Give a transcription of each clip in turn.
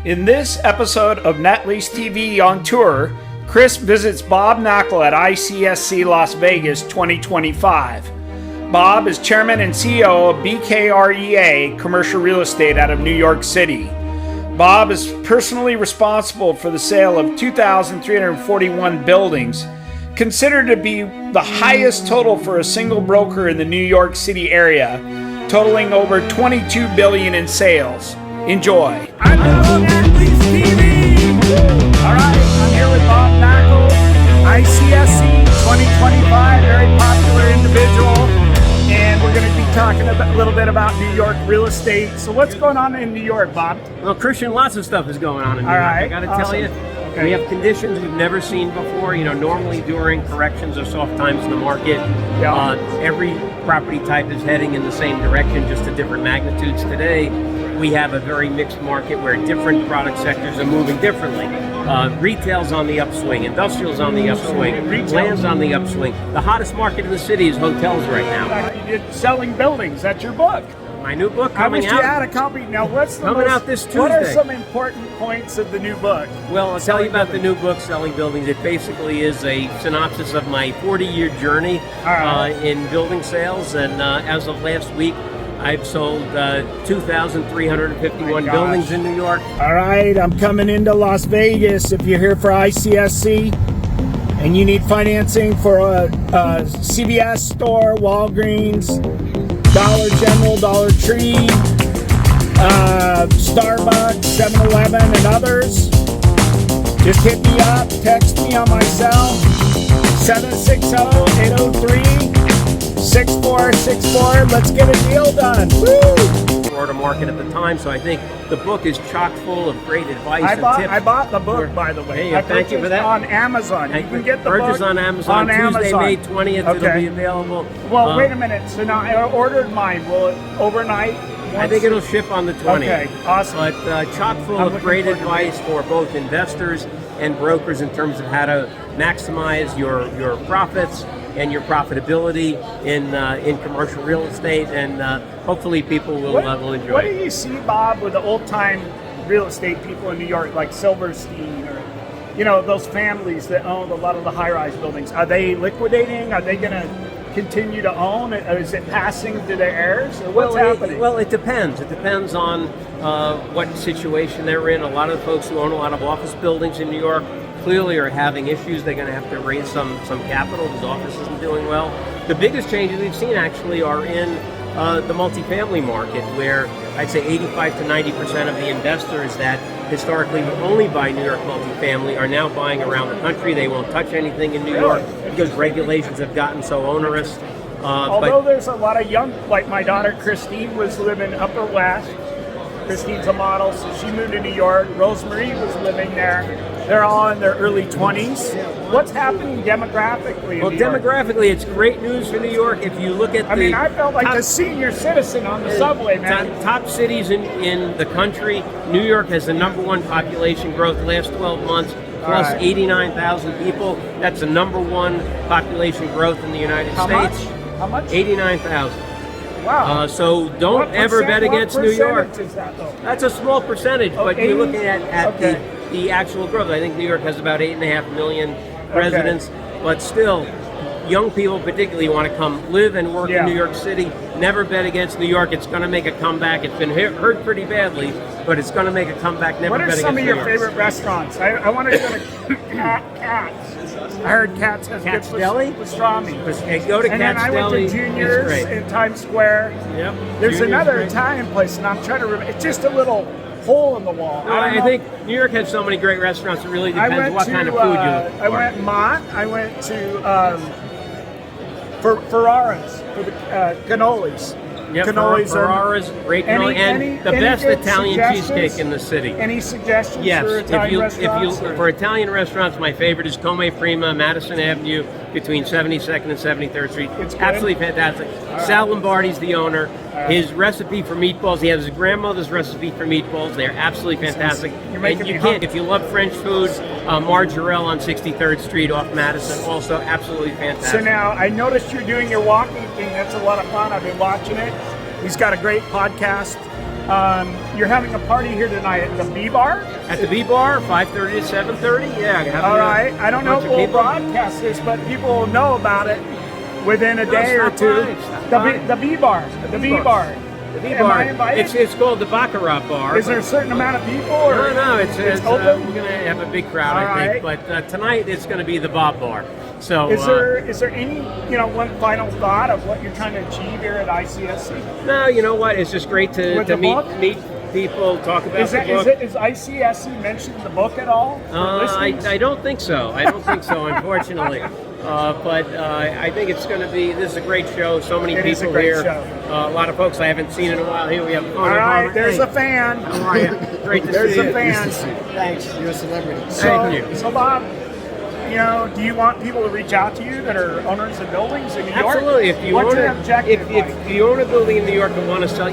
In this episode of Net Lease TV on tour, Chris visits Bob Knakal at ICSC Las Vegas 2025. Bob is Chairman and CEO of BKREA Commercial Real Estate out of New York City. Bob is personally responsible for the sale of 2,341 buildings, considered to be the highest total for a single broker in the New York City area, totaling over $22 billion in sales. Enjoy. I'm on Net Lease TV. All right, I'm here with Bob Knakal, ICSC 2025, very popular individual, and we're going to be talking a little bit about New York real estate. So what's going on in New York, Bob? Well, Christian, lots of stuff is going on in New York. I got to tell you, we have conditions we've never seen before. You know, normally during corrections or soft times in the market, every property type is heading in the same direction, just at different magnitudes. Today, we have a very mixed market where different product sectors are moving differently. Retail's on the upswing, industrial's on the upswing, land's on the upswing. The hottest market in the city is hotels right now. You're selling buildings. That's your book. My new book coming out. I wish you had a copy. Now, what's the coming out this Tuesday? What are some important points of the new book? Well, I'll tell you about the new book, Selling Buildings. It basically is a synopsis of my 40-year journey in building sales, and as of last week, I've sold 2,351 buildings in New York. All right, I'm coming into Las Vegas. If you're here for ICSC and you need financing for a CVS store, Walgreens, Dollar General, Dollar Tree, Starbucks, 7-Eleven, and others, just hit me up, text me on my cell, 760-803-6464. Let's get a deal done. Woo! Florida market at the time, so I think the book is chock full of great advice and tips. I bought the book, by the way. Hey, thank you for that. On Amazon. You can get the book on Amazon. Tuesday, May 20th, it'll be available. Well, wait a minute. So now I ordered mine. Will it overnight? I think it'll ship on the 20th. Okay, awesome. But chock full of great advice for both investors and brokers in terms of how to maximize your profits and your profitability in commercial real estate, and hopefully people will enjoy it. What do you see, Bob, with the old-time real estate people in New York, like Silverstein, or those families that own a lot of the high-rise buildings? Are they liquidating? Are they going to continue to own? Is it passing to their heirs? Or what's happening? It depends. It depends on what situation they're in. A lot of the folks who own a lot of office buildings in New York clearly are having issues. They're going to have to raise some capital because office isn't doing well. The biggest changes we've seen actually are in the multifamily market, where I'd say 85 to 90% of the investors that historically would only buy New York multifamily are now buying around the country. They won't touch anything in New York because regulations have gotten so onerous. Although there's a lot of young, like my daughter Christine was living Upper West. Christine's a model, so she moved to New York. Rosemary was living there. They're all in their early 20s. What's happening demographically in New York? Demographically, it's great news for New York. If you look at I felt like a senior citizen on the subway, man. Top cities in the country, New York has the #1 population growth last 12 months, plus 89,000 people. That's the #1 population growth in the United States. How much? 89,000. Wow. So don't ever bet against New York. Is that, though? That's a small percentage, but you're looking at the actual growth. I think New York has about 8.5 million residents, but still, young people particularly want to come live and work in New York City. Never bet against New York. It's going to make a comeback. It's been hurt pretty badly, but it's going to make a comeback. Never bet against New York. What are some of your favorite restaurants? I want to go to Cats. I heard Cats has Cats good Deli? pastrami. Go to and Cats then I Deli. went to Junior's in Times Square. Yep. There's another Italian place, and I'm trying to remember. It's just a little hole in the wall. No, I think New York has so many great restaurants. It really depends what kind of food you look for. I went Mott. I went to Ferrara's for the cannolis. Yep, Ferrara's, great cannoli, and the best Italian cheesecake in the city. Any suggestions for Italian restaurants? For Italian restaurants, my favorite is Come Prima, Madison Avenue, between 72nd and 73rd Street. It's absolutely fantastic. Sal Lombardi's the owner. His recipe for meatballs, he has his grandmother's recipe for meatballs. They're absolutely fantastic. If you love French food, Margarelle on 63rd Street off Madison, also absolutely fantastic. So now, I noticed you're doing your walking thing. That's a lot of fun. I've been watching it. He's got a great podcast. You're having a party here tonight at the B Bar? At the B Bar, 5:30 to 7:30. Yeah. All right. I don't know if we'll broadcast this, but people will know about it within a day or two. The B Bar. The B Bar. The B Am Bar. I invited? It's called the Baccarat Bar. Is there a certain amount of people? Or No. It's open. we're going to have a big crowd, All I think. right. But tonight it's going to be the Bob Bar. So is there any one final thought of what you're trying to achieve here at ICSC? No, you know what? It's just great to meet people, talk about the book. Is ICSC mentioned in the book at all? I don't think so. Unfortunately. But I think it's going to be. This is a great show. So many people is a great here. Show. A lot of folks I haven't seen in a while. Here we have. All right, there's a fan. How are you? Great to There's see a you. fan. Thanks. You're a celebrity. Thank you. So Bob, do you want people to reach out to you that are owners of buildings in New York? Absolutely. If you What's own your objective? if you own a building in New York and want to sell,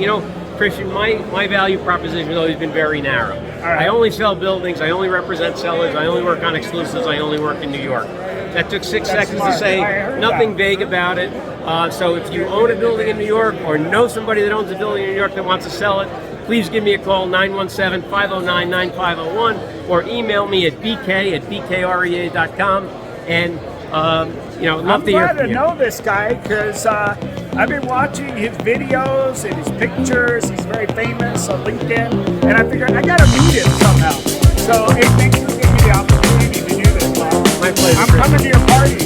Christian, my value proposition has always been very narrow. right. I only sell buildings. I only represent sellers. I only work on exclusives. I only work in New York. That took 6 seconds smart. to say. I heard Nothing that. vague about it. So if you own a building in New York or know somebody that owns a building in New York that wants to sell it, please give me a call, 917-509-9501, or email me at bk@bkrea.com. And love to hear I'm glad from to you. know this guy because I've been watching his videos and his pictures. He's very famous on LinkedIn, and I figured I got to meet him somehow. So, hey, thanks for giving me the opportunity to do this, Bob. My pleasure. I'm coming to your party.